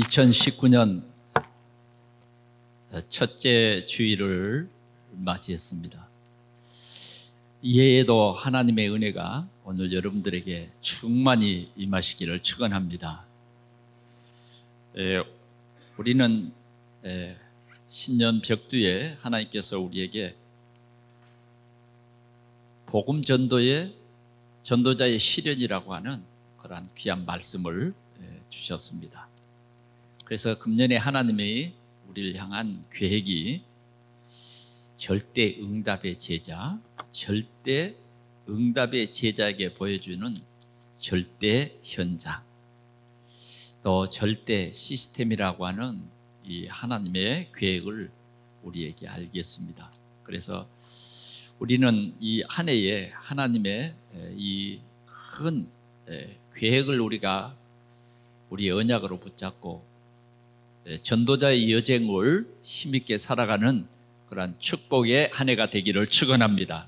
2019년 첫째 주일을 맞이했습니다. 이해에도 하나님의 은혜가 오늘 여러분들에게 충만히 임하시기를 축원합니다. 우리는 신년 벽두에 하나님께서 우리에게 복음 전도의 전도자의 시련이라고 하는 그러한 귀한 말씀을 주셨습니다. 그래서 금년에 하나님의 우리를 향한 계획이 절대 응답의 제자, 절대 응답의 제자에게 보여주는 절대 현장, 또 절대 시스템이라고 하는 이 하나님의 계획을 우리에게 알게 했습니다. 그래서 우리는 이 한 해에 하나님의 이 큰 계획을 우리가 우리의 언약으로 붙잡고 전도자의 여정을 힘있게 살아가는 그러한 축복의 한 해가 되기를 축원합니다.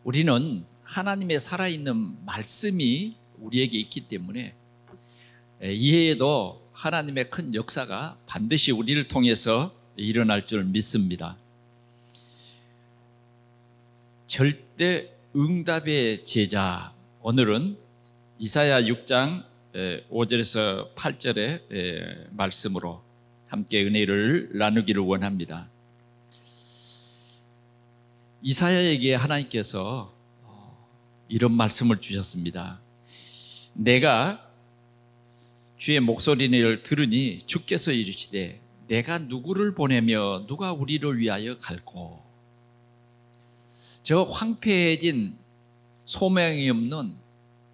우리는 하나님의 살아있는 말씀이 우리에게 있기 때문에 이해에도 하나님의 큰 역사가 반드시 우리를 통해서 일어날 줄 믿습니다. 절대 응답의 제자, 오늘은 이사야 6장 5절에서 8절의 말씀으로 함께 은혜를 나누기를 원합니다. 이사야에게 하나님께서 이런 말씀을 주셨습니다. 내가 주의 목소리를 들으니 주께서 이르시되 내가 누구를 보내며 누가 우리를 위하여 갈꼬. 저 황폐해진 소명이 없는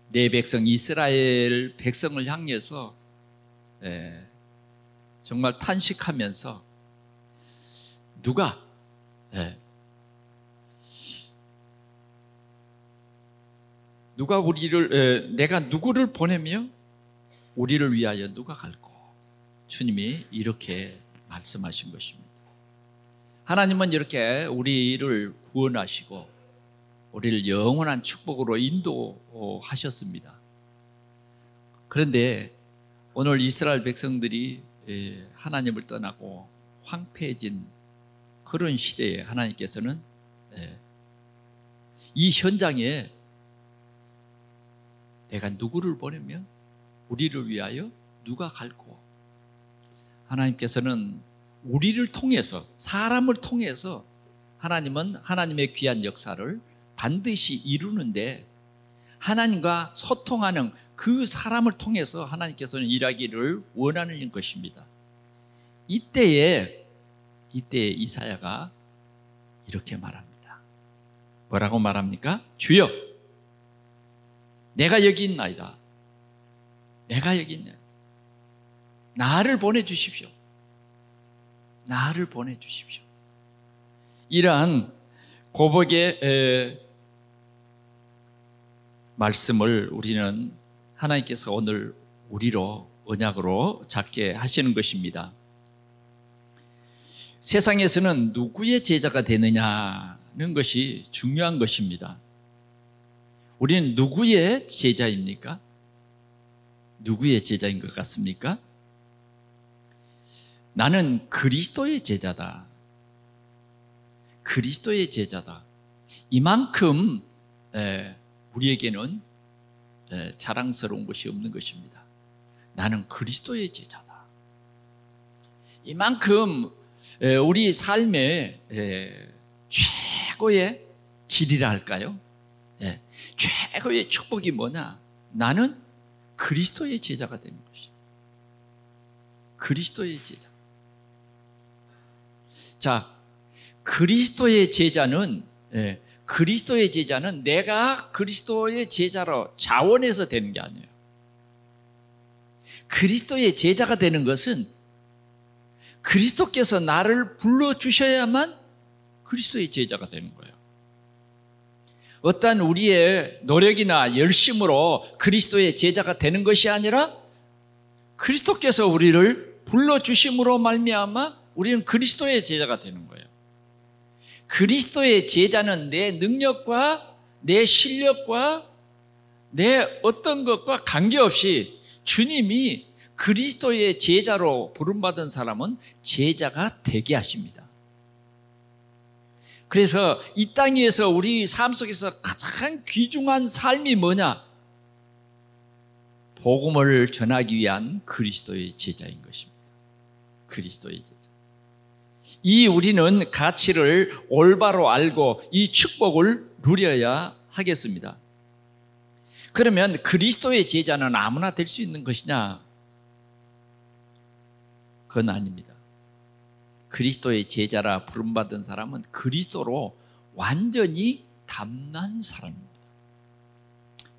내 백성 이스라엘 백성을 향해서 정말 탄식하면서 누가 우리를 내가 누구를 보내며 우리를 위하여 누가 갈꼬. 주님이 이렇게 말씀하신 것입니다. 하나님은 이렇게 우리를 구원하시고 우리를 영원한 축복으로 인도하셨습니다. 그런데 오늘 이스라엘 백성들이 하나님을 떠나고 황폐해진 그런 시대에 하나님께서는 이 현장에 내가 누구를 보내며 우리를 위하여 누가 갈꼬. 하나님께서는 우리를 통해서, 사람을 통해서 하나님은 하나님의 귀한 역사를 반드시 이루는데 하나님과 소통하는 그 사람을 통해서 하나님께서는 일하기를 원하는 것입니다. 이때에 이사야가 이렇게 말합니다. 뭐라고 말합니까? 주여, 내가 여기 있나이다. 내가 여기 있네. 나를 보내주십시오. 나를 보내주십시오. 이러한 고백의 말씀을 우리는 하나님께서 오늘 우리로 언약으로 잡게 하시는 것입니다. 세상에서는 누구의 제자가 되느냐는 것이 중요한 것입니다. 우리는 누구의 제자입니까? 누구의 제자인 것 같습니까? 나는 그리스도의 제자다. 그리스도의 제자다. 이만큼 우리에게는 자랑스러운 것이 없는 것입니다. 나는 그리스도의 제자다. 이만큼 우리 삶의 최고의 질이라 할까요? 최고의 축복이 뭐냐? 나는 그리스도의 제자가 되는 것이죠. 그리스도의 제자. 자, 그리스도의 제자는 내가 그리스도의 제자로 자원해서 되는 게 아니에요. 그리스도의 제자가 되는 것은 그리스도께서 나를 불러주셔야만 그리스도의 제자가 되는 거예요. 어떠한 우리의 노력이나 열심으로 그리스도의 제자가 되는 것이 아니라 그리스도께서 우리를 불러주심으로 말미암아 우리는 그리스도의 제자가 되는 거예요. 그리스도의 제자는 내 능력과 내 실력과 내 어떤 것과 관계없이 주님이 그리스도의 제자로 부름받은 사람은 제자가 되게 하십니다. 그래서 이 땅 위에서 우리 삶 속에서 가장 귀중한 삶이 뭐냐? 복음을 전하기 위한 그리스도의 제자인 것입니다. 그리스도의 제자. 이 우리는 가치를 올바로 알고 이 축복을 누려야 하겠습니다. 그러면 그리스도의 제자는 아무나 될 수 있는 것이냐? 그건 아닙니다. 그리스도의 제자라 부름받은 사람은 그리스도로 완전히 담난 사람입니다.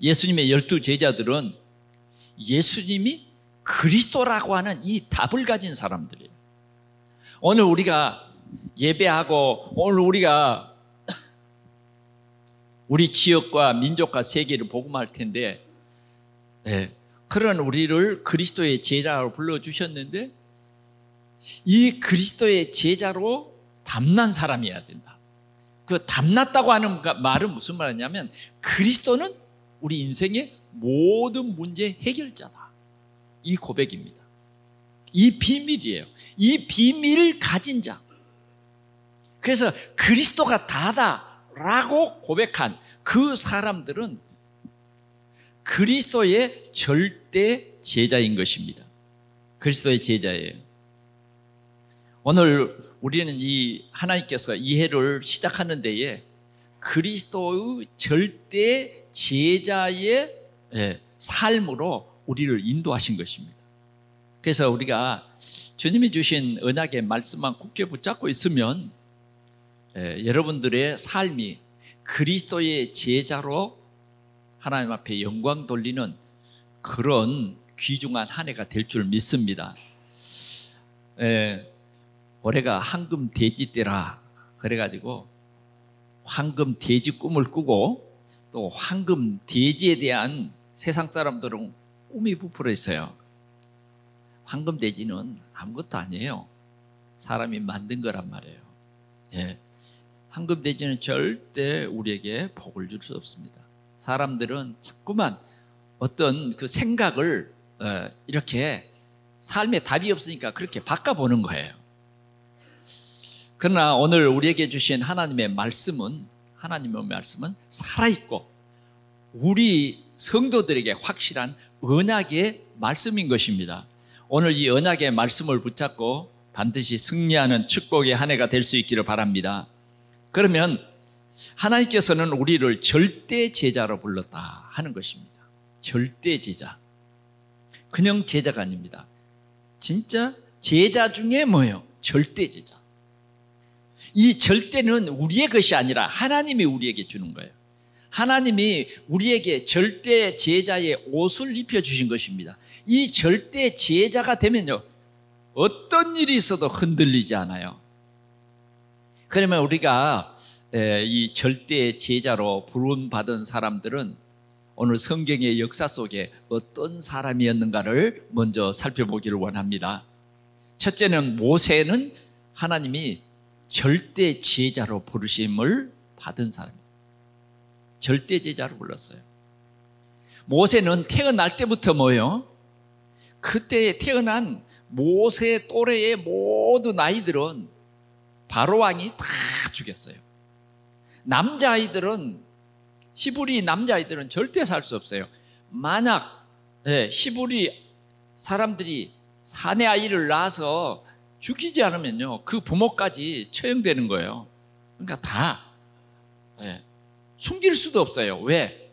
예수님의 12 제자들은 예수님이 그리스도라고 하는 이 답을 가진 사람들이에요. 오늘 우리가 예배하고 오늘 우리가 우리 지역과 민족과 세계를 복음할 텐데, 그런 우리를 그리스도의 제자로 불러주셨는데 이 그리스도의 제자로 담난 사람이어야 된다. 그 담났다고 하는 말은 무슨 말이냐면 그리스도는 우리 인생의 모든 문제 해결자다. 이 고백입니다. 이 비밀이에요. 이 비밀을 가진 자. 그래서 그리스도가 다다라고 고백한 그 사람들은 그리스도의 절대 제자인 것입니다. 그리스도의 제자예요. 오늘 우리는 이 하나님께서 이 해를 시작하는 데에 그리스도의 절대 제자의 삶으로 우리를 인도하신 것입니다. 그래서 우리가 주님이 주신 언약의 말씀만 굳게 붙잡고 있으면 여러분들의 삶이 그리스도의 제자로 하나님 앞에 영광 돌리는 그런 귀중한 한 해가 될 줄 믿습니다. 올해가 황금 돼지 때라 그래가지고 황금 돼지 꿈을 꾸고 또 황금 돼지에 대한 세상 사람들은 꿈이 부풀어 있어요. 황금 돼지는 아무것도 아니에요. 사람이 만든 거란 말이에요. 황금 돼지는 절대 우리에게 복을 줄 수 없습니다. 사람들은 자꾸만 어떤 그 생각을 이렇게 삶에 답이 없으니까 그렇게 바꿔보는 거예요. 그러나 오늘 우리에게 주신 하나님의 말씀은 살아있고 우리 성도들에게 확실한 언약의 말씀인 것입니다. 오늘 이 언약의 말씀을 붙잡고 반드시 승리하는 축복의 한 해가 될 수 있기를 바랍니다. 그러면 하나님께서는 우리를 절대 제자로 불렀다 하는 것입니다. 절대 제자. 그냥 제자가 아닙니다. 진짜 제자 중에 뭐예요? 절대 제자. 이 절대는 우리의 것이 아니라 하나님이 우리에게 주는 거예요. 하나님이 우리에게 절대 제자의 옷을 입혀주신 것입니다. 이 절대 제자가 되면요, 어떤 일이 있어도 흔들리지 않아요. 그러면 우리가 이 절대 제자로 부름받은 사람들은 오늘 성경의 역사 속에 어떤 사람이었는가를 먼저 살펴보기를 원합니다. 첫째는 모세는 하나님이 절대 제자로 부르심을 받은 사람이에요. 절대 제자로 불렀어요. 모세는 태어날 때부터 뭐예요? 그때 태어난 모세 또래의 모든 아이들은 바로 왕이 다 죽였어요. 남자아이들은, 히브리 남자아이들은 절대 살 수 없어요. 만약 히브리 사람들이 사내 아이를 낳아서 죽이지 않으면요, 그 부모까지 처형되는 거예요. 그러니까 다 숨길 수도 없어요. 왜?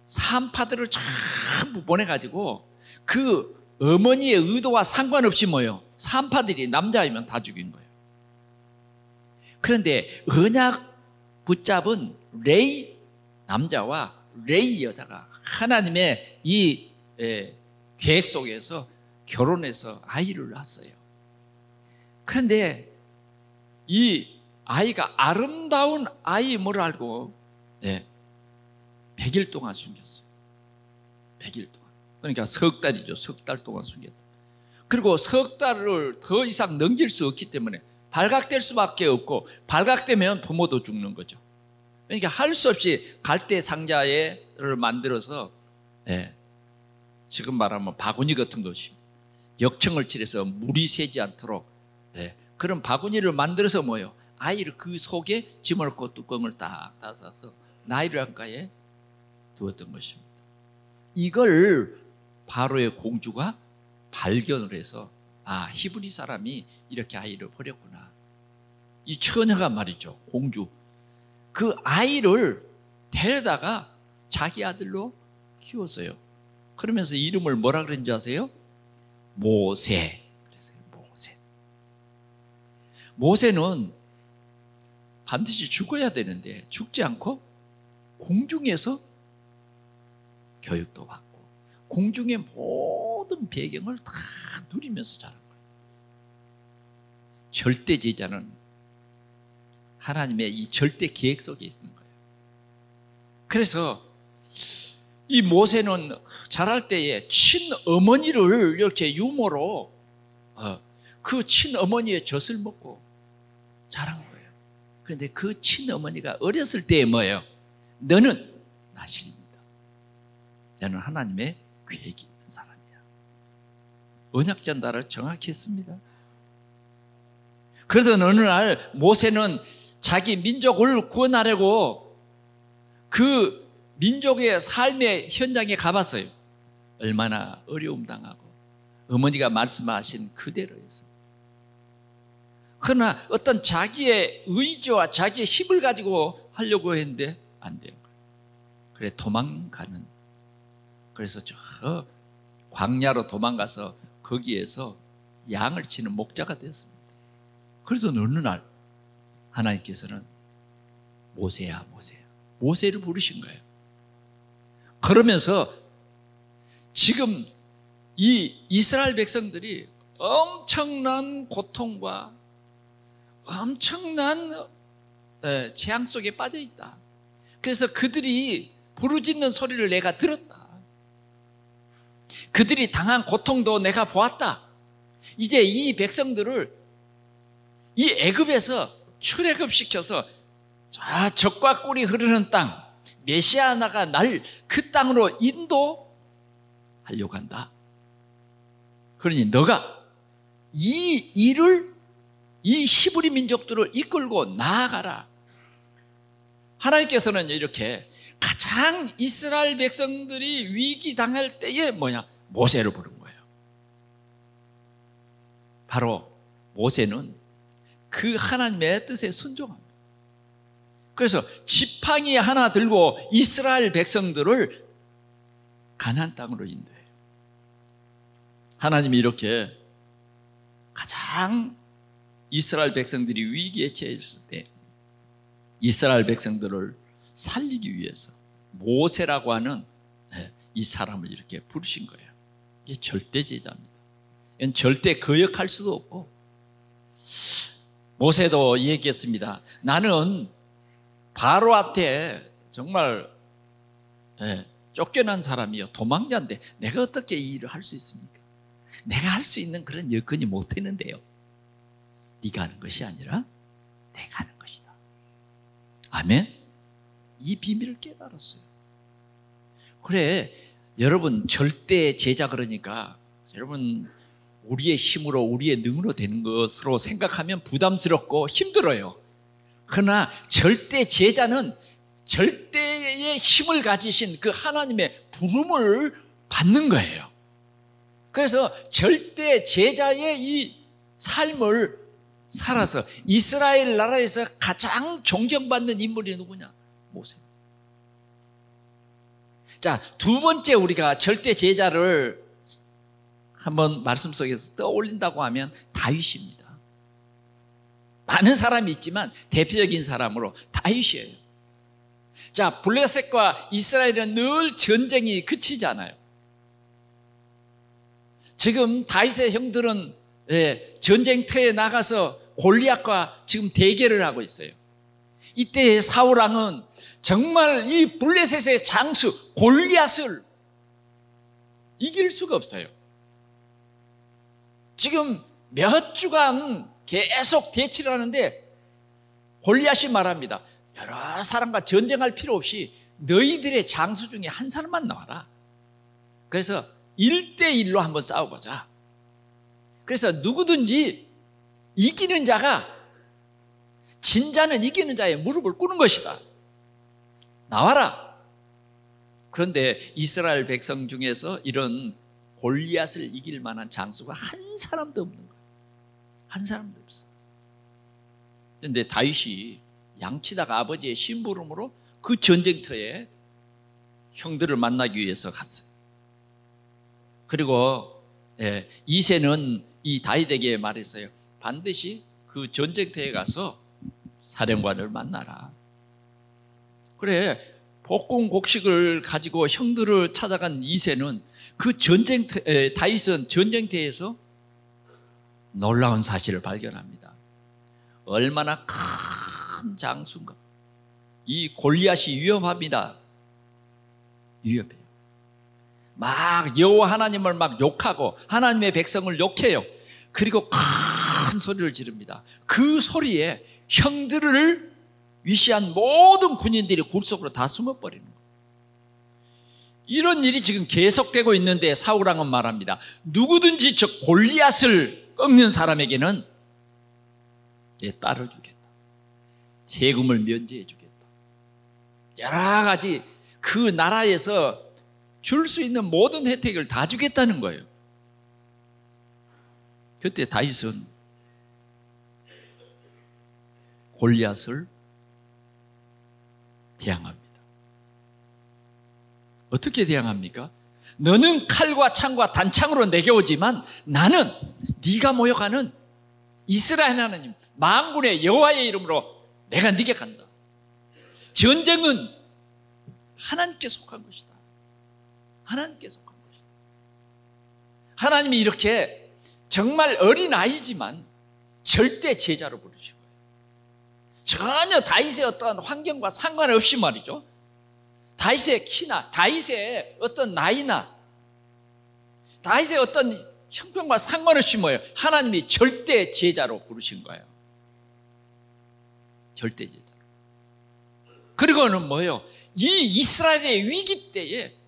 산파들을 전부 보내가지고 그 어머니의 의도와 상관없이 뭐예요? 산파들이 남자이면 다 죽인 거예요. 그런데 언약 붙잡은 레이 남자와 레이 여자가 하나님의 이 계획 속에서 결혼해서 아이를 낳았어요. 그런데 이 아이가 아름다운 아이임을 알고 100일 동안 숨겼어요. 100일 동안. 그러니까 석 달이죠. 석 달 동안 숨겼다. 그리고 석 달을 더 이상 넘길 수 없기 때문에 발각될 수밖에 없고, 발각되면 부모도 죽는 거죠. 그러니까 할 수 없이 갈대 상자를 만들어서 지금 말하면 바구니 같은 것이 역청을 칠해서 물이 새지 않도록 그런 바구니를 만들어서 뭐요? 아이를 그 속에 집어넣고 뚜껑을 딱 닫아서 나일을 강가에 두었던 것입니다. 이걸 바로의 공주가 발견을 해서 히브리 사람이 이렇게 아이를 버렸구나. 이 처녀가 말이죠, 공주. 그 아이를 데려다가 자기 아들로 키웠어요. 그러면서 이름을 뭐라 그랬는지 아세요? 모세. 그래서 모세는 반드시 죽어야 되는데 죽지 않고 공중에서 교육도 받고 공중의 모든 배경을 다 누리면서 자란 거예요. 절대 제자는 하나님의 이 절대 계획 속에 있는 거예요. 그래서 이 모세는 자랄 때에 친어머니를 이렇게 유모로 그 친어머니의 젖을 먹고 자란 거예요. 그런데 그 친어머니가 어렸을 때에 뭐예요? 너는 나실입니다. 너는 하나님의 계획이 있는 사람이야. 언약 전달을 정확히 했습니다. 그러던 어느 날 모세는 자기 민족을 구원하려고 그 민족의 삶의 현장에 가봤어요. 얼마나 어려움 당하고 어머니가 말씀하신 그대로 해서. 그러나 어떤 자기의 의지와 자기의 힘을 가지고 하려고 했는데 안 되는 거예요. 그래 도망가는. 그래서 저 광야로 도망가서 거기에서 양을 치는 목자가 됐습니다. 그래서 어느 날 하나님께서는 모세야 모세야 모세를 부르신 거예요. 그러면서 지금 이 이스라엘 백성들이 엄청난 고통과 엄청난 재앙 속에 빠져 있다. 그래서 그들이 부르짖는 소리를 내가 들었다. 그들이 당한 고통도 내가 보았다. 이제 이 백성들을 이 애굽에서 출애굽시켜서 저 적과 꿀이 흐르는 땅, 메시아나가 날 그 땅으로 인도하려고 한다. 그러니 너가 이 일을 이 히브리 민족들을 이끌고 나아가라. 하나님께서는 이렇게 가장 이스라엘 백성들이 위기 당할 때에 모세를 부른 거예요. 바로 모세는 그 하나님의 뜻에 순종합니다. 그래서 지팡이 하나 들고 이스라엘 백성들을 가나안 땅으로 인도해요. 하나님이 이렇게 가장 이스라엘 백성들이 위기에 처했을 때 이스라엘 백성들을 살리기 위해서 모세라고 하는 이 사람을 이렇게 부르신 거예요. 이게 절대 제자입니다. 이건 절대 거역할 수도 없고, 모세도 얘기했습니다. 나는 바로한테 정말 쫓겨난 사람이요, 도망자인데 내가 어떻게 이 일을 할 수 있습니까? 내가 할 수 있는 그런 여건이 못 되는데요. 네가 하는 것이 아니라 내가 하는 것이다. 아멘. 이 비밀을 깨달았어요. 그래, 여러분 절대 제자, 그러니까 여러분 우리의 힘으로 우리의 능으로 되는 것으로 생각하면 부담스럽고 힘들어요. 그러나 절대 제자는 절대의 힘을 가지신 그 하나님의 부름을 받는 거예요. 그래서 절대 제자의 이 삶을 살아서 이스라엘 나라에서 가장 존경받는 인물이 누구냐? 모세. 자, 두 번째 우리가 절대 제자를 한번 말씀 속에서 떠올린다고 하면 다윗입니다. 많은 사람이 있지만 대표적인 사람으로 다윗이에요. 자, 블레셋과 이스라엘은 늘 전쟁이 그치지 않아요. 지금 다윗의 형들은 전쟁터에 나가서 골리앗과 지금 대결을 하고 있어요. 이때 사울 왕은 정말 이 블레셋의 장수 골리앗을 이길 수가 없어요. 지금 몇 주간 계속 대치를 하는데 골리앗이 말합니다. 여러 사람과 전쟁할 필요 없이 너희들의 장수 중에 한 사람만 나와라. 그래서 1대1로 한번 싸워보자. 그래서 누구든지 이기는 자가, 진자는 이기는 자의 무릎을 꿇는 것이다. 나와라. 그런데 이스라엘 백성 중에서 이런 골리앗을 이길 만한 장수가 한 사람도 없는 거예요. 한 사람도 없어. 그런데 다윗이 양치다가 아버지의 심부름으로 그 전쟁터에 형들을 만나기 위해서 갔어요. 그리고 이새는 이 다윗에게 말했어요. 반드시 그 전쟁터에 가서 사령관을 만나라. 그래, 복공곡식을 가지고 형들을 찾아간 이새는 그 다윗은 전쟁터에서 놀라운 사실을 발견합니다. 얼마나 큰 장수인가. 이 골리앗이 위험합니다. 위험해요. 막 여호와 하나님을 막 욕하고 하나님의 백성을 욕해요. 그리고 큰 소리를 지릅니다. 그 소리에 형들을 위시한 모든 군인들이 굴속으로 다 숨어버리는 거예요. 이런 일이 지금 계속되고 있는데 사울왕은 말합니다. 누구든지 저 골리앗을 꺾는 사람에게는 내 딸을 주겠다. 세금을 면제해 주겠다. 여러 가지 그 나라에서 줄 수 있는 모든 혜택을 다 주겠다는 거예요. 그때 다윗은 골리앗을 대항합니다. 어떻게 대항합니까? 너는 칼과 창과 단창으로 내게 오지만 나는 네가 모여가는 이스라엘 하나님 만군의 여호와의 이름으로 내가 네게 간다. 전쟁은 하나님께 속한 것이다. 하나님께 속한 것이다. 하나님이 이렇게 정말 어린아이지만 절대 제자로 부르신 거예요. 전혀 다윗의 어떤 환경과 상관없이 말이죠. 다윗의 키나 다윗의 어떤 나이나 다윗의 어떤 형편과 상관없이 뭐예요? 하나님이 절대 제자로 부르신 거예요. 절대 제자로. 그리고는 뭐예요? 이 이스라엘의 위기 때에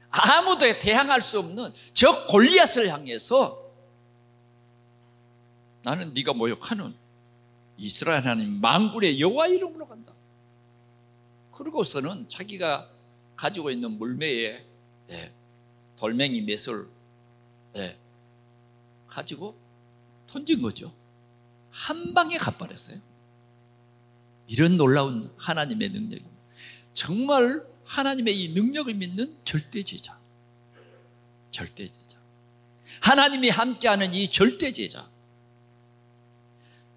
아무도 대항할 수 없는 저 골리앗을 향해서 나는 네가 모욕하는 이스라엘 하나님 만군의 여호와 이름으로 간다. 그러고서는 자기가 가지고 있는 물매에 돌멩이 맷을 가지고 던진 거죠. 한 방에 갚아냈어요. 이런 놀라운 하나님의 능력입니다. 정말 하나님의 이 능력을 믿는 절대제자. 절대제자. 하나님이 함께하는 이 절대제자.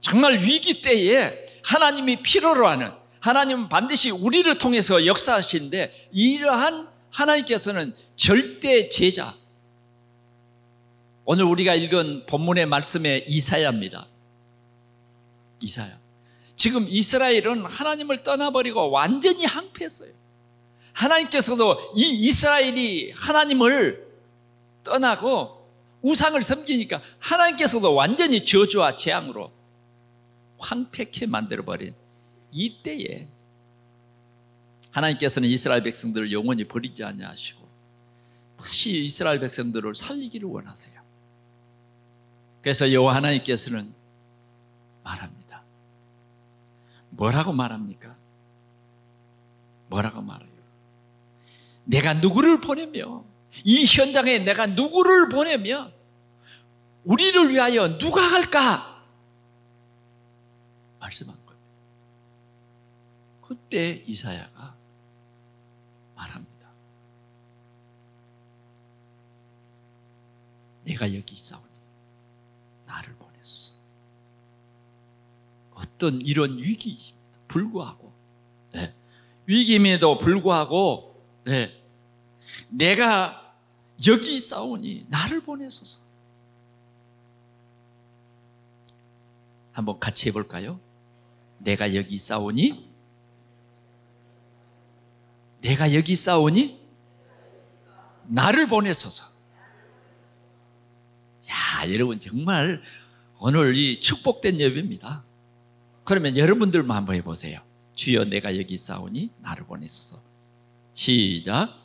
정말 위기 때에 하나님이 필요로 하는, 하나님은 반드시 우리를 통해서 역사하시는데 이러한 하나님께서는 절대제자. 오늘 우리가 읽은 본문의 말씀의 이사야입니다. 이사야. 지금 이스라엘은 하나님을 떠나버리고 완전히 항폐했어요. 하나님께서도 이 이스라엘이 하나님을 떠나고 우상을 섬기니까 하나님께서도 완전히 저주와 재앙으로 황폐케 만들어버린 이때에 하나님께서는 이스라엘 백성들을 영원히 버리지 아니하시고 다시 이스라엘 백성들을 살리기를 원하세요. 그래서 여호와 하나님께서는 말합니다. 뭐라고 말합니까? 뭐라고 말해요? 내가 누구를 보내며, 이 현장에 내가 누구를 보내며 우리를 위하여 누가 갈까? 말씀한 겁니다. 그때 이사야가 말합니다. 내가 여기 있사오니 나를 보내소서. 어떤 이런 위기임에도 불구하고, 위기임에도 불구하고 내가 여기 있사오니 나를 보내소서. 한번 같이 해볼까요? 내가 여기 있사오니, 내가 여기 있사오니 나를 보내소서. 야, 여러분 정말 오늘 이 축복된 예배입니다. 그러면 여러분들만 한번 해보세요. 주여 내가 여기 있사오니 나를 보내소서. 시작.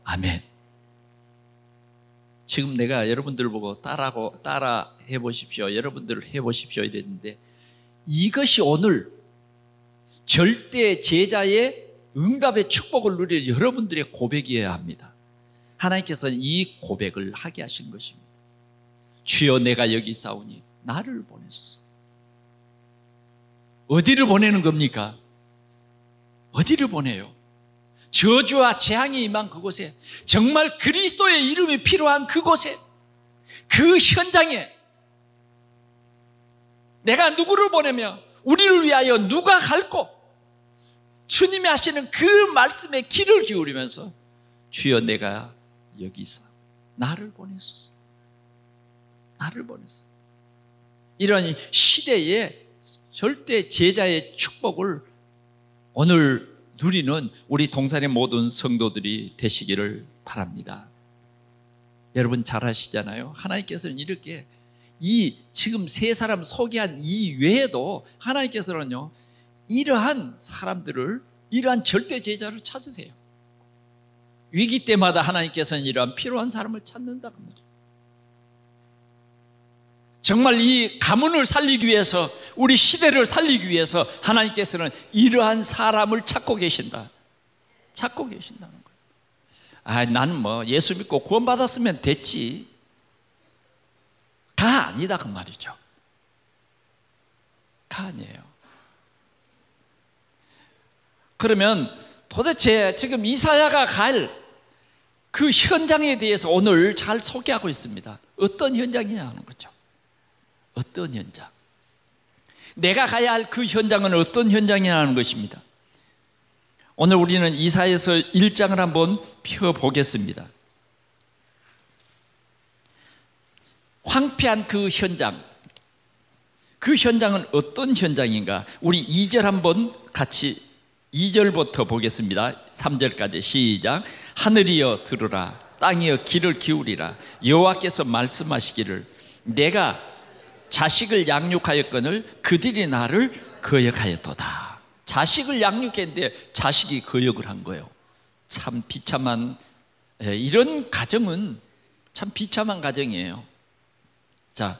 아멘. 지금 내가 여러분들 보고 따라 해보십시오, 여러분들 해보십시오 이랬는데, 이것이 오늘 절대 제자의 응답의 축복을 누릴 여러분들의 고백이어야 합니다. 하나님께서는 이 고백을 하게 하신 것입니다. 주여 내가 여기 있사오니 나를 보내소서. 어디를 보내는 겁니까? 어디를 보내요? 저주와 재앙이 임한 그곳에, 정말 그리스도의 이름이 필요한 그곳에, 그 현장에 내가 누구를 보내며 우리를 위하여 누가 갈고, 주님이 하시는 그 말씀에 귀를 기울이면서 주여 내가 여기 있어 나를 보내소서, 나를 보내소서. 이런 시대에 절대 제자의 축복을 오늘 누리는 우리 동산의 모든 성도들이 되시기를 바랍니다. 여러분 잘 아시잖아요. 하나님께서는 이렇게 이 지금 세 사람 소개한 이 외에도 하나님께서는요, 이러한 사람들을, 이러한 절대 제자를 찾으세요. 위기 때마다 하나님께서는 이러한 필요한 사람을 찾는다고 말이에요. 정말 이 가문을 살리기 위해서, 우리 시대를 살리기 위해서 하나님께서는 이러한 사람을 찾고 계신다. 찾고 계신다는 거예요. 나는 뭐 예수 믿고 구원받았으면 됐지. 다 아니다 그 말이죠. 다 아니에요. 그러면 도대체 지금 이사야가 갈 그 현장에 대해서 오늘 잘 소개하고 있습니다. 어떤 현장이냐 하는 거죠. 어떤 현장? 내가 가야 할 그 현장은 어떤 현장이냐는 것입니다. 오늘 우리는 이사야서 1장을 한번 펴보겠습니다. 황폐한 그 현장, 그 현장은 어떤 현장인가? 우리 2절 한번 같이 2절부터 보겠습니다. 3절까지 시작. 하늘이여 들으라, 땅이여 귀를 기울이라. 여호와께서 말씀하시기를 내가 자식을 양육하였거늘 그들이 나를 거역하였도다. 자식을 양육했는데 자식이 거역을 한 거예요. 참 비참한, 이런 가정은 참 비참한 가정이에요. 자,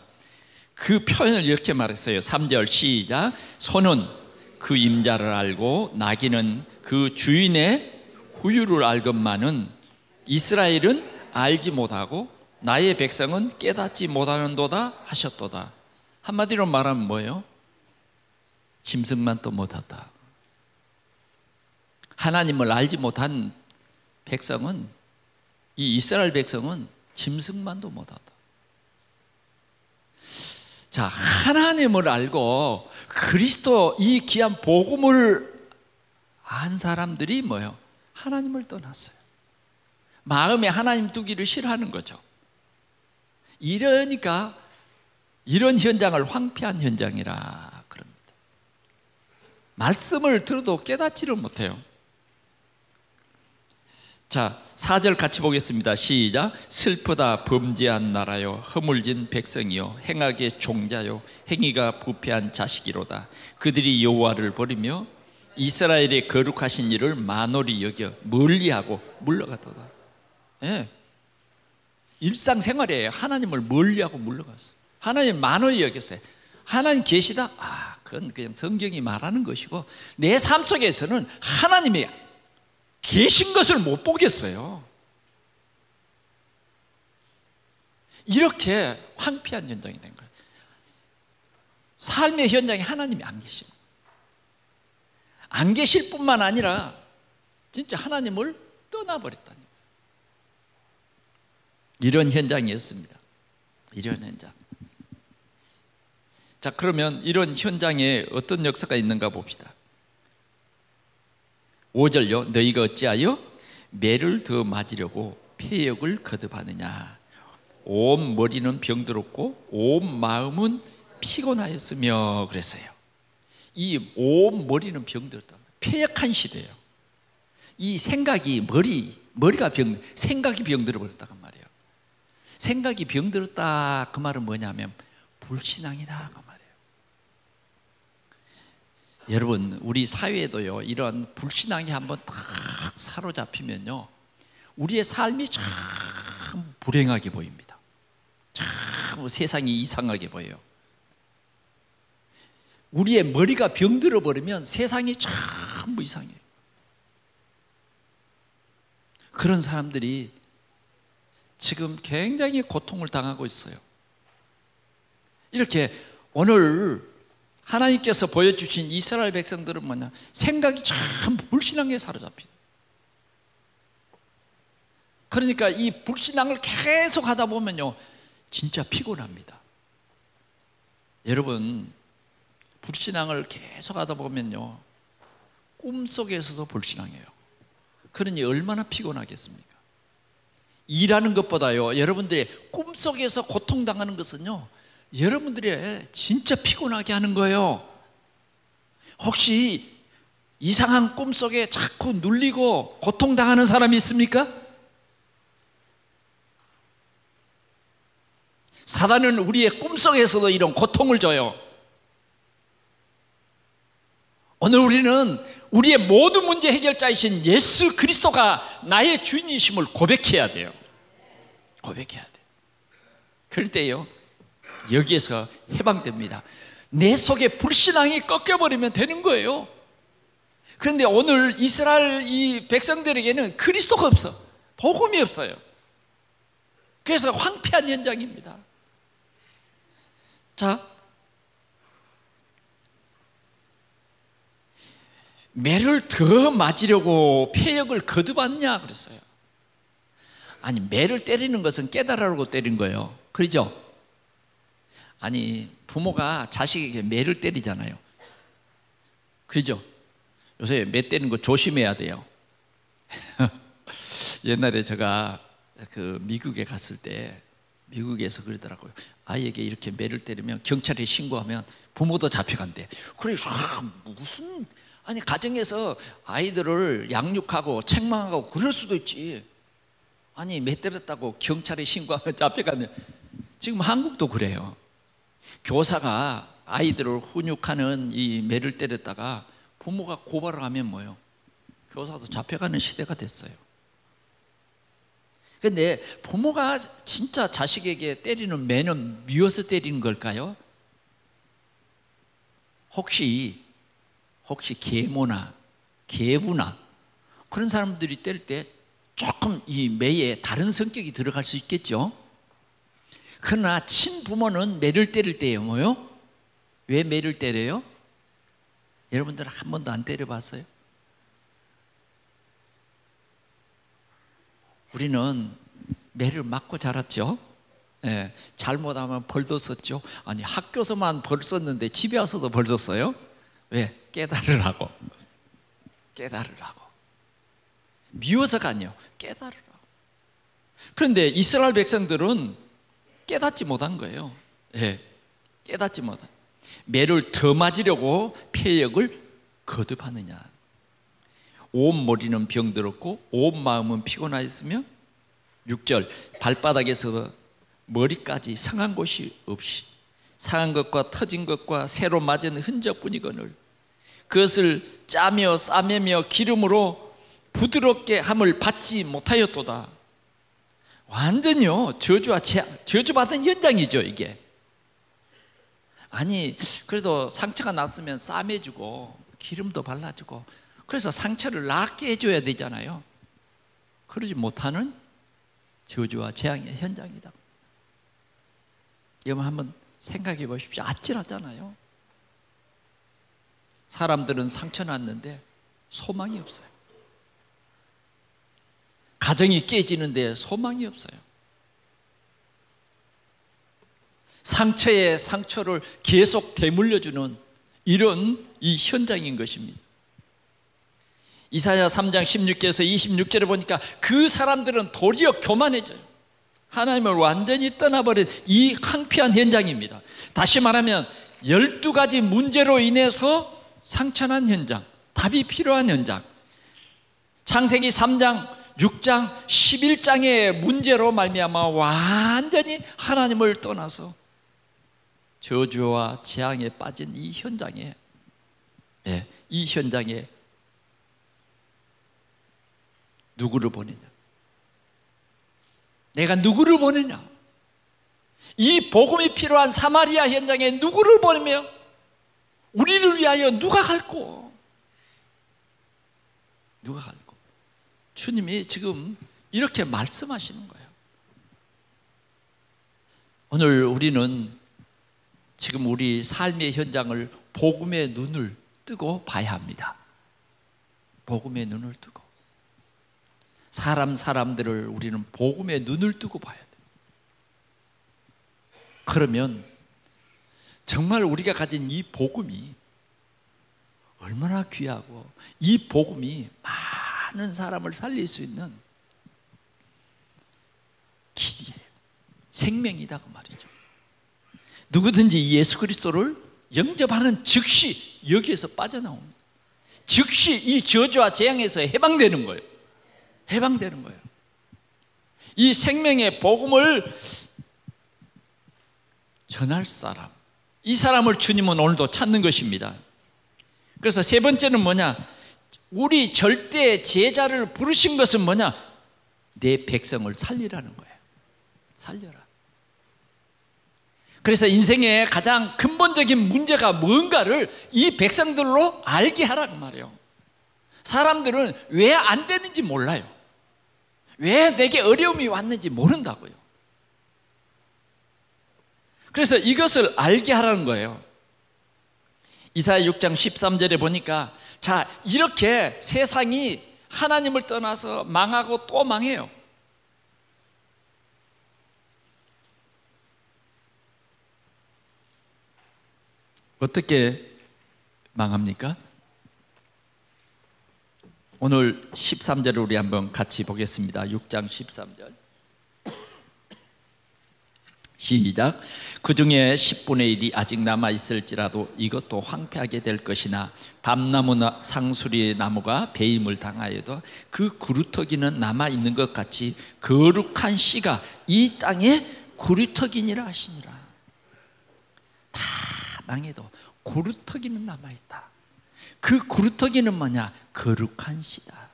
그 표현을 이렇게 말했어요. 3절 시작. 소는 그 임자를 알고 나귀는 그 주인의 후유를 알건만은 이스라엘은 알지 못하고 나의 백성은 깨닫지 못하는도다 하셨도다. 한마디로 말하면 뭐예요? 짐승만 또 못하다. 하나님을 알지 못한 백성은, 이 이스라엘 백성은 짐승만도 못하다. 자, 하나님을 알고 그리스도 이 귀한 복음을 안 사람들이 뭐예요? 하나님을 떠났어요. 마음에 하나님 두기를 싫어하는 거죠. 이러니까 이런 현장을 황폐한 현장이라 그럽니다. 말씀을 들어도 깨닫지를 못해요. 자, 4절 같이 보겠습니다. 시작. 슬프다 범죄한 나라요, 허물진 백성이요, 행악의 종자요, 행위가 부패한 자식이로다. 그들이 여호와를 버리며 이스라엘의 거룩하신 일을 만홀히 여겨 멀리하고 물러갔도다. 예, 일상생활에 하나님을 멀리하고 물러갔어. 하나님 만홀히 여겼어요. 하나님 계시다? 그건 그냥 성경이 말하는 것이고, 내 삶 속에서는 하나님이 계신 것을 못 보겠어요. 이렇게 황폐한 현장이 된 거예요. 삶의 현장에 하나님이 안 계시고, 안 계실 뿐만 아니라 진짜 하나님을 떠나버렸다는 거예요. 이런 현장이었습니다. 이런 현장. 자, 그러면 이런 현장에 어떤 역사가 있는가 봅시다. 5절요. 너희가 어찌하여 매를 더 맞으려고 폐역을 거듭하느냐. 온 머리는 병들었고 온 마음은 피곤하였으며 그랬어요. 이 온 머리는 병들었다. 폐역한 시대예요. 이 생각이 머리가 생각이 병들어 버렸다 그 말이에요. 생각이 병들었다 그 말은 뭐냐면 불신앙이다 그 말이에요. 여러분, 우리 사회에도요, 이런 불신앙이 한번 딱 사로잡히면요, 우리의 삶이 참 참 불행하게 보입니다. 참 세상이 이상하게 보여요. 우리의 머리가 병들어 버리면 세상이 참 이상해요. 그런 사람들이 지금 굉장히 고통을 당하고 있어요. 이렇게 오늘 하나님께서 보여주신 이스라엘 백성들은 뭐냐? 생각이 참 불신앙에 사로잡힌. 그러니까 이 불신앙을 계속 하다 보면요, 진짜 피곤합니다. 여러분, 불신앙을 계속 하다 보면요, 꿈속에서도 불신앙해요. 그러니 얼마나 피곤하겠습니까? 일하는 것보다요, 여러분들이 꿈속에서 고통당하는 것은요, 여러분들이 진짜 피곤하게 하는 거예요. 혹시 이상한 꿈속에 자꾸 눌리고 고통당하는 사람이 있습니까? 사단은 우리의 꿈속에서도 이런 고통을 줘요. 오늘 우리는 우리의 모든 문제 해결자이신 예수 그리스도가 나의 주인이심을 고백해야 돼요. 고백해야 돼요. 그럴 때요, 여기에서 해방됩니다. 내 속에 불신앙이 꺾여버리면 되는 거예요. 그런데 오늘 이스라엘 이 백성들에게는 그리스도가 없어. 복음이 없어요. 그래서 황폐한 현장입니다. 자, 매를 더 맞으려고 폐역을 거듭하느냐 그랬어요. 아니, 매를 때리는 것은 깨달으라고 때린 거예요. 그렇죠? 아니, 부모가 자식에게 매를 때리잖아요. 그렇죠? 요새 매 때리는 거 조심해야 돼요. 옛날에 제가 그 미국에 갔을 때 미국에서 그러더라고요. 아이에게 이렇게 매를 때리면 경찰에 신고하면 부모도 잡혀간대. 그래서 무슨, 아니, 가정에서 아이들을 양육하고 책망하고 그럴 수도 있지. 아니, 매 때렸다고 경찰에 신고하면 잡혀가네. 지금 한국도 그래요. 교사가 아이들을 훈육하는 이 매를 때렸다가 부모가 고발을 하면 뭐예요? 교사도 잡혀가는 시대가 됐어요. 그런데 부모가 진짜 자식에게 때리는 매는 미워서 때리는 걸까요? 혹시 계모나 계부나 그런 사람들이 때릴 때 조금 이 매에 다른 성격이 들어갈 수 있겠죠. 그러나 친부모는 매를 때릴 때예요. 뭐요? 왜 매를 때려요? 여러분들 한 번도 안 때려봤어요? 우리는 매를 맞고 자랐죠. 예, 잘못하면 벌도 썼죠. 아니, 학교에서만 벌 썼는데 집에 와서도 벌 썼어요. 왜? 깨달으라고. 깨달으라고. 미워서가 아니에요. 깨달으라고. 그런데 이스라엘 백성들은 깨닫지 못한 거예요. 예, 깨닫지 못한. 매를 더 맞으려고 폐역을 거듭하느냐. 온 머리는 병들었고 온 마음은 피곤하였으며 6절 발바닥에서 머리까지 상한 곳이 없이 상한 것과 터진 것과 새로 맞은 흔적뿐이거늘 그것을 짜며 싸매며 기름으로 부드럽게 함을 받지 못하였도다. 완전히요, 저주받은 현장이죠, 이게. 아니, 그래도 상처가 났으면 싸매주고 기름도 발라주고 그래서 상처를 낫게 해줘야 되잖아요. 그러지 못하는 저주와 재앙의 현장이다. 여러분 한번 생각해 보십시오. 아찔하잖아요. 사람들은 상처 났는데 소망이 없어요. 가정이 깨지는데 소망이 없어요. 상처에 상처를 계속 되물려주는 이런 이 현장인 것입니다. 이사야 3장 16절에서 26절에 보니까 그 사람들은 도리어 교만해져요. 하나님을 완전히 떠나버린 이 황폐한 현장입니다. 다시 말하면 12가지 문제로 인해서 상처난 현장, 답이 필요한 현장. 창세기 3장, 6장, 11장의 문제로 말미암아 완전히 하나님을 떠나서 저주와 재앙에 빠진 이 현장에, 이 현장에 누구를 보내냐? 내가 누구를 보내냐? 이 복음이 필요한 사마리아 현장에 누구를 보내며 우리를 위하여 누가 갈꼬? 누가 갈꼬? 주님이 지금 이렇게 말씀하시는 거예요. 오늘 우리는 지금 우리 삶의 현장을 복음의 눈을 뜨고 봐야 합니다. 복음의 눈을 뜨고. 사람들을 우리는 복음의 눈을 뜨고 봐야 돼요. 그러면 정말 우리가 가진 이 복음이 얼마나 귀하고 이 복음이 많은 사람을 살릴 수 있는 길이에요. 생명이다 그 말이죠. 누구든지 예수 그리스도를 영접하는 즉시 여기에서 빠져나옵니다. 즉시 이 저주와 재앙에서 해방되는 거예요. 해방되는 거예요. 이 생명의 복음을 전할 사람, 이 사람을 주님은 오늘도 찾는 것입니다. 그래서 세 번째는 뭐냐? 우리 절대 제자를 부르신 것은 뭐냐? 내 백성을 살리라는 거예요. 살려라. 그래서 인생의 가장 근본적인 문제가 뭔가를 이 백성들로 알게 하라는 말이에요. 사람들은 왜 안 되는지 몰라요. 왜 내게 어려움이 왔는지 모른다고요. 그래서 이것을 알게 하라는 거예요. 이사야 6장 13절에 보니까 자, 이렇게 세상이 하나님을 떠나서 망하고 또 망해요. 어떻게 망합니까? 오늘 13절을 우리 한번 같이 보겠습니다. 6장 13절 시작. 그 중에 10분의 1이 아직 남아있을지라도 이것도 황폐하게 될 것이나 밤나무나 상수리 나무가 배임을 당하여도 그 구루터기는 남아있는 것 같이 거룩한 씨가 이 땅에 구루터기니라 하시니라. 다 망해도 구루터기는 남아있다. 그 구루터기는 뭐냐? 거룩한 씨다.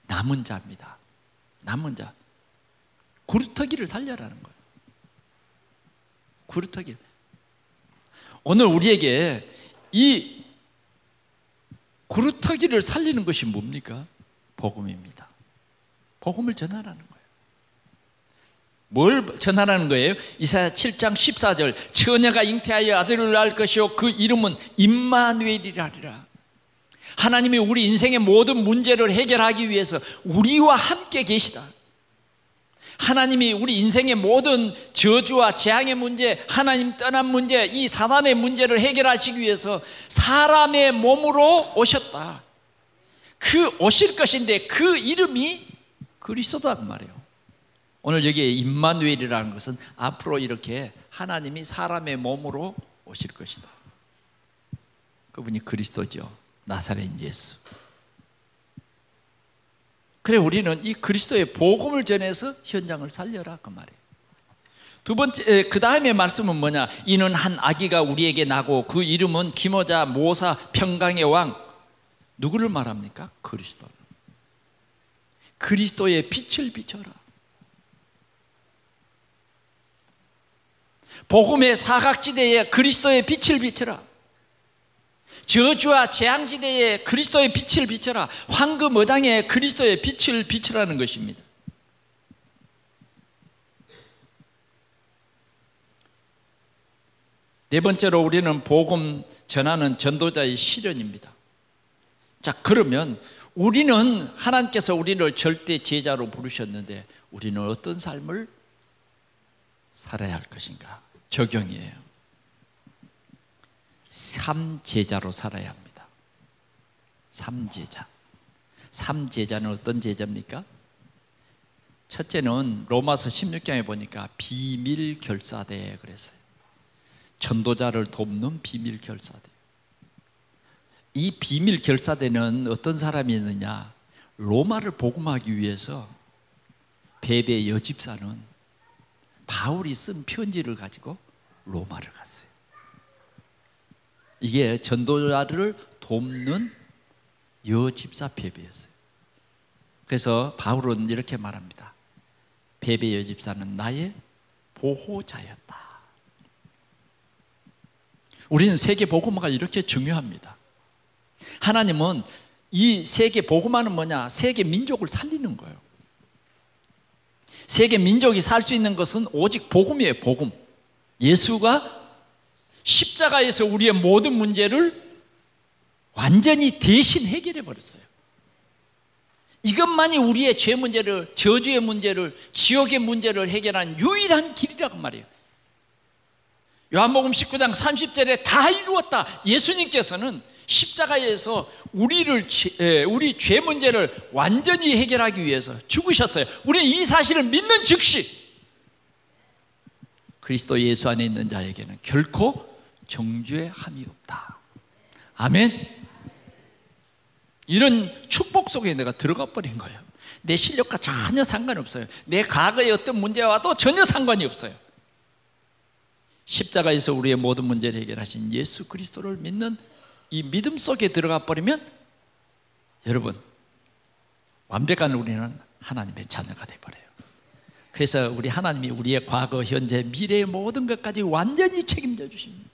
남은 자입니다. 남은 자. 구루터기를 살려라는 거예요. 구루터기. 오늘 우리에게 이 구루터기를 살리는 것이 뭡니까? 복음입니다. 복음을 전하라는 거예요. 뭘 전하라는 거예요? 이사야 7장 14절 처녀가 잉태하여 아들을 낳을 것이요 그 이름은 임마누엘이라 하리라. 하나님이 우리 인생의 모든 문제를 해결하기 위해서 우리와 함께 계시다. 하나님이 우리 인생의 모든 저주와 재앙의 문제, 하나님 떠난 문제, 이 사단의 문제를 해결하시기 위해서 사람의 몸으로 오셨다. 그 오실 것인데 그 이름이 그리스도다 그 말이에요. 오늘 여기에 임마누엘이라는 것은 앞으로 이렇게 하나님이 사람의 몸으로 오실 것이다. 그분이 그리스도죠. 나사렛 예수. 그래 우리는 이 그리스도의 복음을 전해서 현장을 살려라 그 말이에요. 두 번째, 그 다음에 말씀은 뭐냐? 이는 한 아기가 우리에게 나고 그 이름은 기모자 모사 평강의 왕. 누구를 말합니까? 그리스도. 그리스도의 빛을 비춰라. 복음의 사각지대에 그리스도의 빛을 비춰라. 저주와 재앙지대에 그리스도의 빛을 비춰라. 황금어장에 그리스도의 빛을 비추라는 것입니다. 네 번째로 우리는 복음 전하는 전도자의 실현입니다. 자, 그러면 우리는 하나님께서 우리를 절대 제자로 부르셨는데 우리는 어떤 삶을 살아야 할 것인가? 적용이에요. 삼제자로 살아야 합니다. 삼제자. 삼제자는 어떤 제자입니까? 첫째는 로마서 16장에 보니까 비밀 결사대 그랬어요. 전도자를 돕는 비밀 결사대. 이 비밀 결사대는 어떤 사람이 있느냐? 로마를 복음하기 위해서 베베 여집사는 바울이 쓴 편지를 가지고 로마를 갔어요. 이게 전도자를 돕는 여집사 베베였어요. 그래서 바울은 이렇게 말합니다. 베베 여집사는 나의 보호자였다. 우리는 세계 복음화가 이렇게 중요합니다. 하나님은 이 세계 복음화는 뭐냐? 세계 민족을 살리는 거예요. 세계 민족이 살 수 있는 것은 오직 복음이에요. 복음. 예수가 십자가에서 우리의 모든 문제를 완전히 대신 해결해 버렸어요. 이것만이 우리의 죄 문제를, 저주의 문제를, 지옥의 문제를 해결하는 유일한 길이라고 말이에요. 요한복음 19장 30절에 다 이루었다. 예수님께서는 십자가에서 우리 죄 문제를 완전히 해결하기 위해서 죽으셨어요. 우리는 이 사실을 믿는 즉시 그리스도 예수 안에 있는 자에게는 결코 정죄의 함이 없다. 아멘. 이런 축복 속에 내가 들어가 버린 거예요. 내 실력과 전혀 상관이 없어요. 내 과거의 어떤 문제와도 전혀 상관이 없어요. 십자가에서 우리의 모든 문제를 해결하신 예수 그리스도를 믿는 이 믿음 속에 들어가 버리면 여러분 완벽한 우리는 하나님의 자녀가 돼버려요. 그래서 우리 하나님이 우리의 과거, 현재, 미래의 모든 것까지 완전히 책임져 주십니다.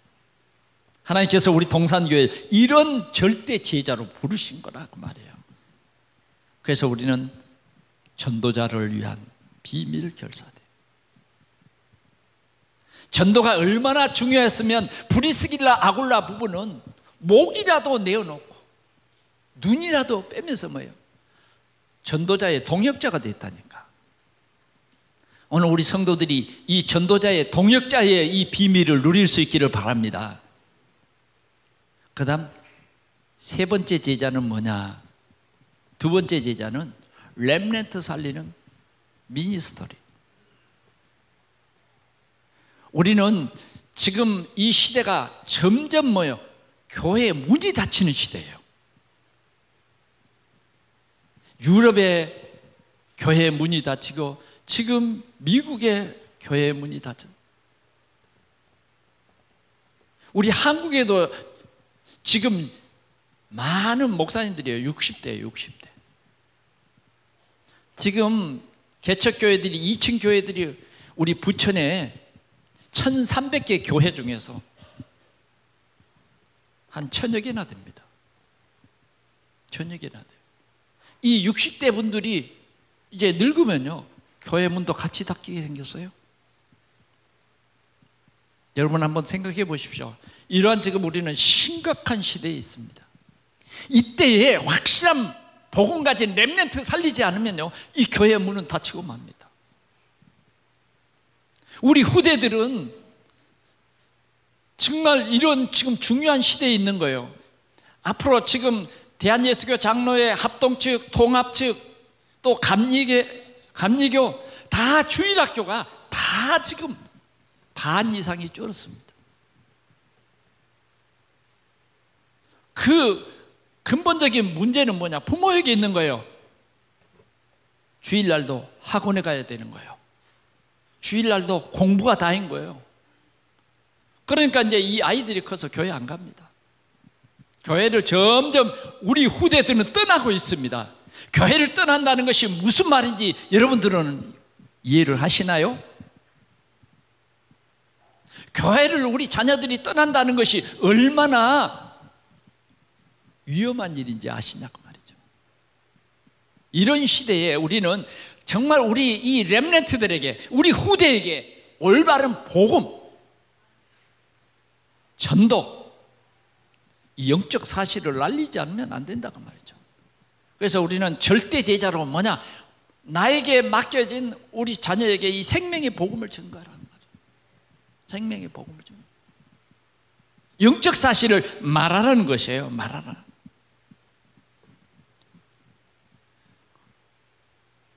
하나님께서 우리 동산교회 이런 절대 제자로 부르신 거라고 말해요. 그래서 우리는 전도자를 위한 비밀 결사대. 전도가 얼마나 중요했으면 브리스길라 아굴라 부부는 목이라도 내어놓고 눈이라도 빼면서 뭐예요? 전도자의 동역자가 됐다니까. 오늘 우리 성도들이 이 전도자의 동역자의 이 비밀을 누릴 수 있기를 바랍니다. 그 다음 세 번째 제자는 뭐냐? 두 번째 제자는 렘넌트 살리는 미니스터리. 우리는 지금 이 시대가 점점 뭐예요? 교회의 문이 닫히는 시대예요. 유럽의 교회의 문이 닫히고 지금 미국의 교회의 문이 닫혀. 우리 한국에도 지금 많은 목사님들이에요. 60대예요. 60대. 지금 개척교회들이 2층 교회들이 우리 부천에 1300개 교회 중에서 한 1000여 개나 됩니다. 1000여 개나 돼요. 이 60대 분들이 이제 늙으면요 교회 문도 같이 닫히게 생겼어요. 여러분 한번 생각해 보십시오. 이러한 지금 우리는 심각한 시대에 있습니다. 이때에 확실한 복음 가진 렘넌트 살리지 않으면요 이 교회 문은 닫히고 맙니다. 우리 후대들은 정말 이런 지금 중요한 시대에 있는 거예요. 앞으로 지금 대한예수교 장로회 합동 측, 통합 측, 또 감리교 다 주일학교가 다 지금 반 이상이 줄었습니다. 그 근본적인 문제는 뭐냐? 부모에게 있는 거예요. 주일날도 학원에 가야 되는 거예요. 주일날도 공부가 다인 거예요. 그러니까 이제 이 아이들이 커서 교회 안 갑니다. 교회를 점점 우리 후대들은 떠나고 있습니다. 교회를 떠난다는 것이 무슨 말인지 여러분들은 이해를 하시나요? 교회를 우리 자녀들이 떠난다는 것이 얼마나 위험한 일인지 아시냐고 말이죠. 이런 시대에 우리는 정말 우리 이 렘넌트들에게, 우리 후대에게 올바른 복음, 전도, 이 영적 사실을 알리지 않으면 안 된다고 말이죠. 그래서 우리는 절대 제자로 뭐냐? 나에게 맡겨진 우리 자녀에게 이 생명의 복음을 전가하라는 말이에요. 생명의 복음을 전. 영적 사실을 말하라는 것이에요. 말하라.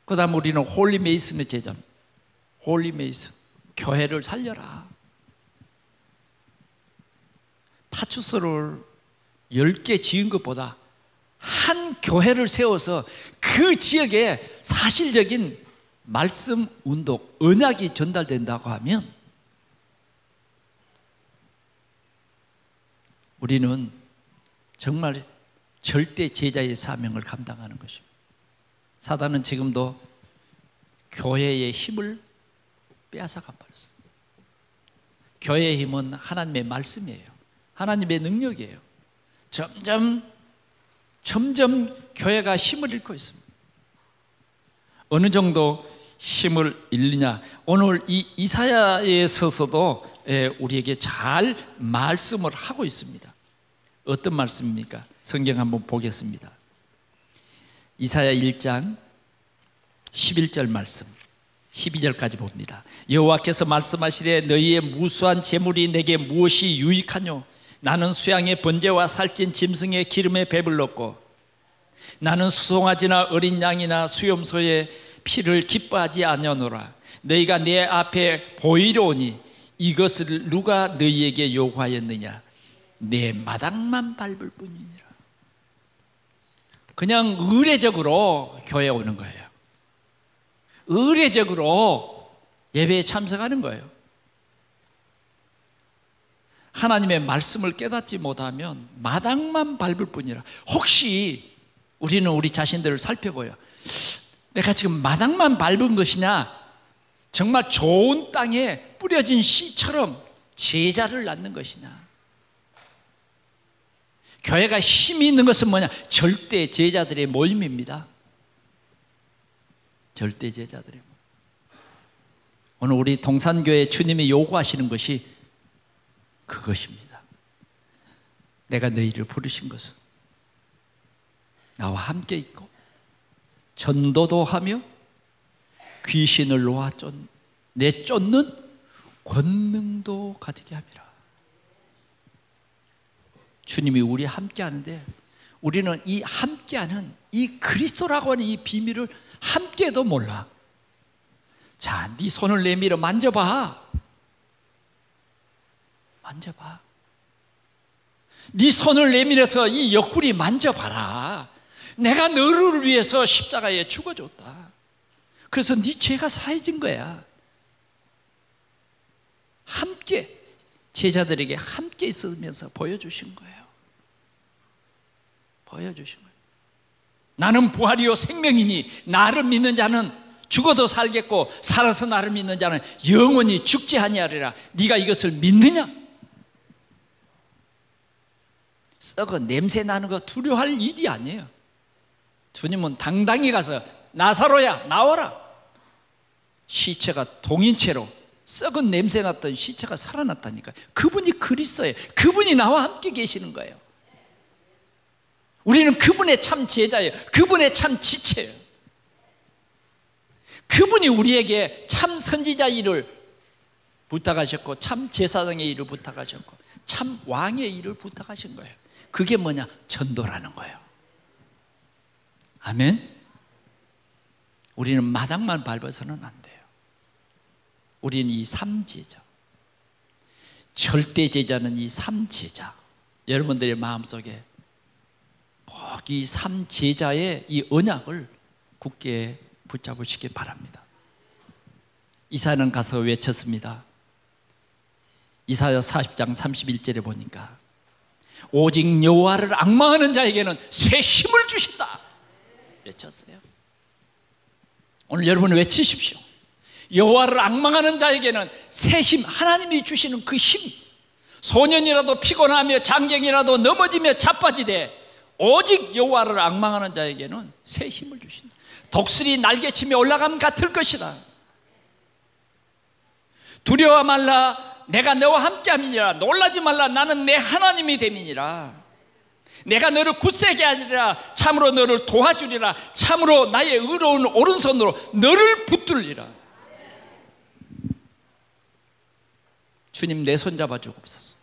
그 다음 우리는 홀리 메이슨의 제자입니다. 홀리 메이슨, 교회를 살려라. 파출소를 10개 지은 것보다 한 교회를 세워서 그 지역에 사실적인 말씀 운동, 언약이 전달된다고 하면 우리는 정말 절대 제자의 사명을 감당하는 것입니다. 사단은 지금도 교회의 힘을 빼앗아가 버렸어요. 교회의 힘은 하나님의 말씀이에요. 하나님의 능력이에요. 점점 교회가 힘을 잃고 있습니다. 어느 정도 힘을 잃느냐? 오늘 이 이사야에서도 우리에게 잘 말씀을 하고 있습니다. 어떤 말씀입니까? 성경 한번 보겠습니다. 이사야 1장 11절 말씀, 12절까지 봅니다. 여호와께서 말씀하시되 너희의 무수한 재물이 내게 무엇이 유익하뇨? 나는 수양의 번제와 살찐 짐승의 기름에 배불렀고 나는 수송아지나 어린 양이나 수염소의 피를 기뻐하지 아니하노라. 너희가 내 앞에 보이려 오니 이것을 누가 너희에게 요구하였느냐? 내 마당만 밟을 뿐이니라. 그냥 의례적으로 교회에 오는 거예요. 의례적으로 예배에 참석하는 거예요. 하나님의 말씀을 깨닫지 못하면 마당만 밟을 뿐이라. 혹시 우리는 우리 자신들을 살펴보여. 내가 지금 마당만 밟은 것이냐? 정말 좋은 땅에 뿌려진 씨처럼 제자를 낳는 것이냐? 교회가 힘이 있는 것은 뭐냐? 절대 제자들의 모임입니다. 절대 제자들의 모임. 오늘 우리 동산교회 주님이 요구하시는 것이 그것입니다. 내가 너희를 부르신 것은 나와 함께 있고 전도도 하며 귀신을 놓아 내쫓는 권능도 가지게 함이라. 주님이 우리 함께 하는데 우리는 이 함께하는 이 그리스도라고 하는 이 비밀을 함께도 몰라. 자, 네 손을 내밀어 만져봐. 만져봐. 네 손을 내밀어서 이 옆구리 만져봐라. 내가 너를 위해서 십자가에 죽어줬다. 그래서 네 죄가 사해진 거야. 함께 제자들에게 함께 있으면서 보여주신 거예요. 보여주신 거예요. 나는 부활이요 생명이니 나를 믿는 자는 죽어도 살겠고 살아서 나를 믿는 자는 영원히 죽지 아니하리라. 네가 이것을 믿느냐? 썩어 냄새 나는 거 두려워할 일이 아니에요. 주님은 당당히 가서 나사로야 나와라. 시체가 동인체로 썩은 냄새 났던 시체가 살아났다니까요. 그분이 그리스도예요. 그분이 나와 함께 계시는 거예요. 우리는 그분의 참 제자예요. 그분의 참 지체예요. 그분이 우리에게 참 선지자 일을 부탁하셨고 참 제사장의 일을 부탁하셨고 참 왕의 일을 부탁하신 거예요. 그게 뭐냐? 전도라는 거예요. 아멘. 우리는 마당만 밟아서는 안 돼요. 우리는 이 삼제자, 절대 제자는 이 삼제자. 여러분들의 마음속에 꼭 이 삼제자의 이 언약을 굳게 붙잡으시기 바랍니다. 이사야는 가서 외쳤습니다. 이사야 40장 31절에 보니까 오직 여호와를 앙망하는 자에게는 새 힘을 주신다 외쳤어요. 오늘 여러분 외치십시오. 여호와를 앙망하는 자에게는 새 힘, 하나님이 주시는 그 힘. 소년이라도 피곤하며 장경이라도 넘어지며 자빠지되 오직 여호와를 앙망하는 자에게는 새 힘을 주신다. 독수리 날개치며 올라감 같을 것이다. 두려워 말라. 내가 너와 함께함이니라. 놀라지 말라. 나는 내 하나님이 됨이니라. 내가 너를 굳세게 하리라. 참으로 너를 도와주리라. 참으로 나의 의로운 오른손으로 너를 붙들리라. 주님 내 손 잡아 주옵소서.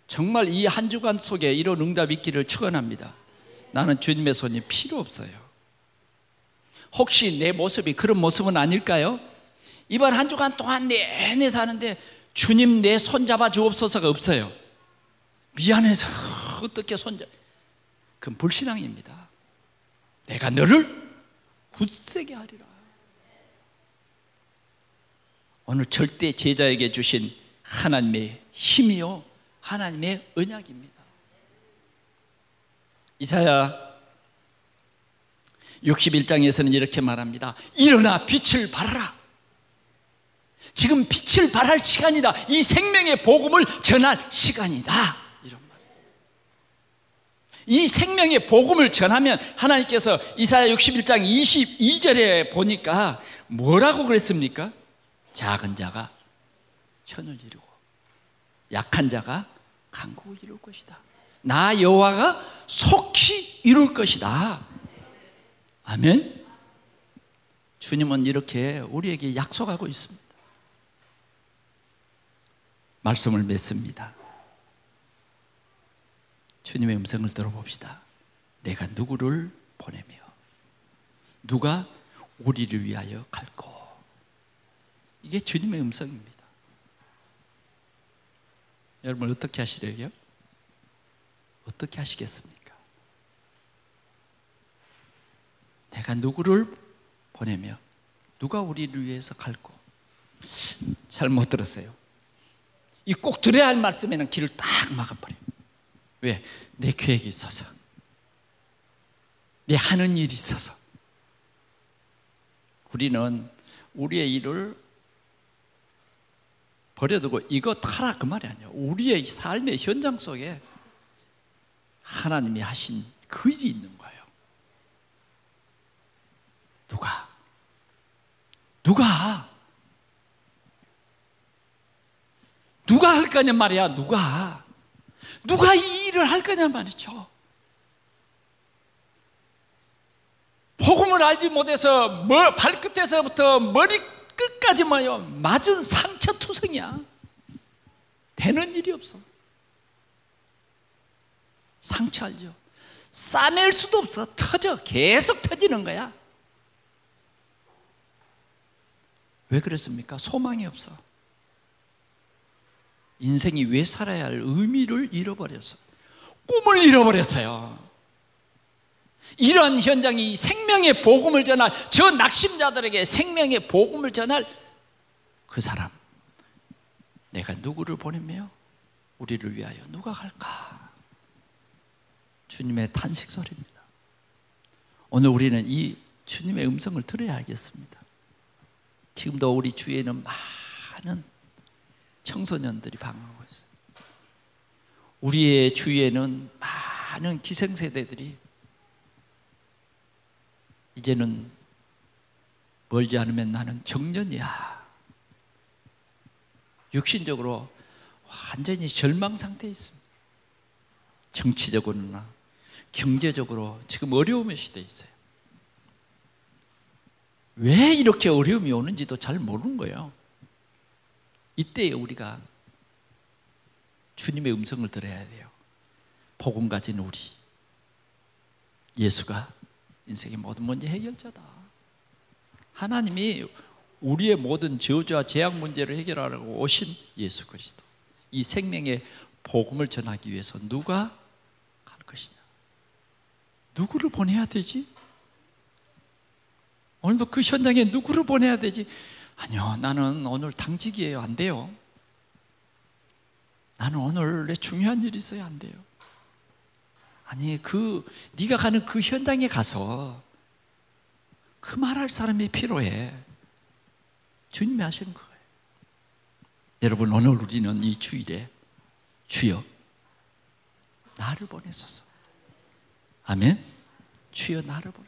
정말 이 한 주간 속에 이런 응답 있기를 축원합니다. 나는 주님의 손이 필요 없어요. 혹시 내 모습이 그런 모습은 아닐까요? 이번 한 주간 동안 내내 사는데 주님 내 손 잡아 주옵소서가 없어요. 미안해서 어떻게 손잡? 그건 불신앙입니다. 내가 너를 굳세게 하리라. 오늘 절대 제자에게 주신 하나님의 힘이요 하나님의 언약입니다. 이사야 61장에서는 이렇게 말합니다. 일어나 빛을 발하라. 지금 빛을 발할 시간이다. 이 생명의 복음을 전할 시간이다. 이런 말이에요. 이 생명의 복음을 전하면 하나님께서 이사야 61장 22절에 보니까 뭐라고 그랬습니까? 작은 자가 천을 이루고 약한 자가 강국을 이룰 것이다. 나 여호와가 속히 이룰 것이다. 아멘. 주님은 이렇게 우리에게 약속하고 있습니다. 말씀을 맺습니다. 주님의 음성을 들어봅시다. 내가 누구를 보내며 누가 우리를 위하여 갈고. 이게 주님의 음성입니다. 여러분 어떻게 하시려고요? 어떻게 하시겠습니까? 내가 누구를 보내며 누가 우리를 위해서 갈고. 잘못 들었어요. 이 꼭 들어야 할 말씀에는 길을 딱 막아버려요. 왜? 내 계획이 있어서, 내 하는 일이 있어서. 우리는 우리의 일을 버려두고 이거 타라 그 말이 아니에요. 우리의 삶의 현장 속에 하나님이 하신 그 일이 있는 거예요. 누가 할 거냐 말이야. 누가 이 일을 할 거냐 말이죠. 복음을 알지 못해서 발끝에서부터 머리 끝까지 뭐요? 맞은 상처투성이야. 되는 일이 없어. 상처 알죠? 싸맬 수도 없어. 터져. 계속 터지는 거야. 왜 그랬습니까? 소망이 없어. 인생이 왜 살아야 할 의미를 잃어버렸어. 꿈을 잃어버렸어요. 이런 현장이 생명의 복음을 전할, 저 낙심자들에게 생명의 복음을 전할 그 사람, 내가 누구를 보내며 우리를 위하여 누가 갈까? 주님의 탄식 소리입니다. 오늘 우리는 이 주님의 음성을 들어야 하겠습니다. 지금도 우리 주위에는 많은 청소년들이 방황하고 있어요. 우리의 주위에는 많은 기생세대들이 이제는 멀지 않으면 나는 정년이야. 육신적으로 완전히 절망 상태에 있습니다. 정치적으로나 경제적으로 지금 어려움의 시대에 있어요. 왜 이렇게 어려움이 오는지도 잘 모르는 거예요. 이때에 우리가 주님의 음성을 들어야 돼요. 복음 가진 우리, 예수가 인생의 모든 문제 해결자다. 하나님이 우리의 모든 저주와 재앙 문제를 해결하려고 오신 예수 그리스도, 이 생명의 복음을 전하기 위해서 누가 갈 것이냐? 누구를 보내야 되지? 오늘도 그 현장에 누구를 보내야 되지? 아니요, 나는 오늘 당직이에요. 안 돼요. 나는 오늘 내 중요한 일이 있어야 안 돼요. 아니, 네가 가는 그 현장에 가서 그 말할 사람이 필요해. 주님이 하시는 거예요. 여러분, 오늘 우리는 이 주일에 주여 나를 보내소서. 아멘. 주여 나를 보내.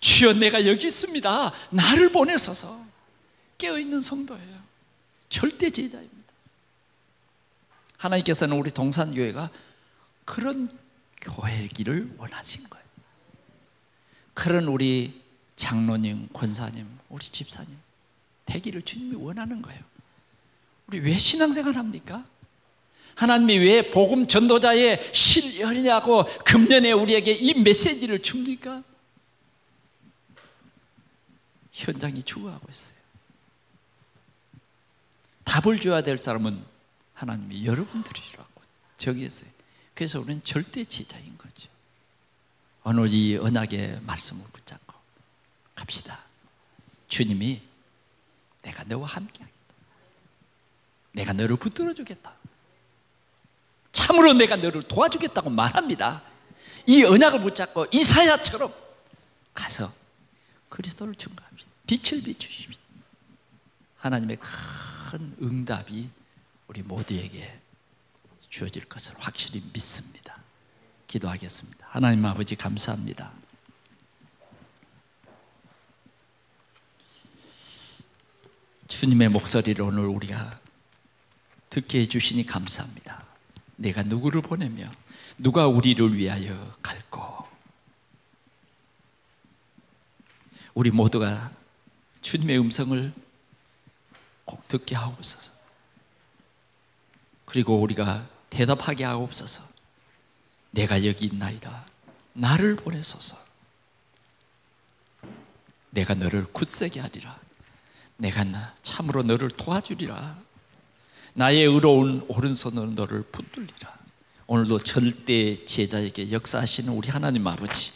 주여 내가 여기 있습니다. 나를 보내소서. 깨어있는 성도예요. 절대 제자입니다. 하나님께서는 우리 동산교회가 그런 교회이기를 원하신 거예요. 그런 우리 장로님, 권사님, 우리 집사님 되기를 주님이 원하는 거예요. 우리 왜 신앙생활 합니까? 하나님이 왜 복음 전도자의 실현이냐고 금년에 우리에게 이 메시지를 줍니까? 현장이 죽어가고 있어요. 답을 줘야 될 사람은 하나님이 여러분들이라고 정했어요. 그래서 우리는 절대 제자인 거죠. 오늘 이 언약의 말씀을 붙잡고 갑시다. 주님이 내가 너와 함께하겠다. 내가 너를 붙들어 주겠다. 참으로 내가 너를 도와주겠다고 말합니다. 이 언약을 붙잡고 이사야처럼 가서 그리스도를 증거합시다. 빛을 비추십시다. 하나님의 큰 응답이 우리 모두에게 주어질 것을 확실히 믿습니다. 기도하겠습니다. 하나님 아버지 감사합니다. 주님의 목소리를 오늘 우리가 듣게 해주시니 감사합니다. 내가 누구를 보내며 누가 우리를 위하여 갈고, 우리 모두가 주님의 음성을 꼭 듣게 하옵소서. 그리고 우리가 대답하게 하옵소서. 내가 여기 있나이다. 나를 보내소서. 내가 너를 굳세게 하리라. 내가 참으로 너를 도와주리라. 나의 의로운 오른손으로 너를 붙들리라. 오늘도 절대 제자에게 역사하시는 우리 하나님 아버지,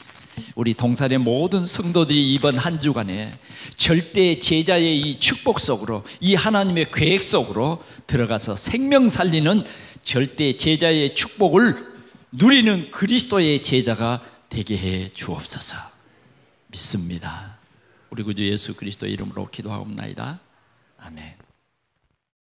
우리 동산의 모든 성도들이 이번 한 주간에 절대 제자의 이 축복 속으로, 이 하나님의 계획 속으로 들어가서 생명 살리는 절대 제자의 축복을 누리는 그리스도의 제자가 되게 해 주옵소서. 믿습니다. 우리 구주 예수 그리스도의 이름으로 기도하옵나이다. 아멘.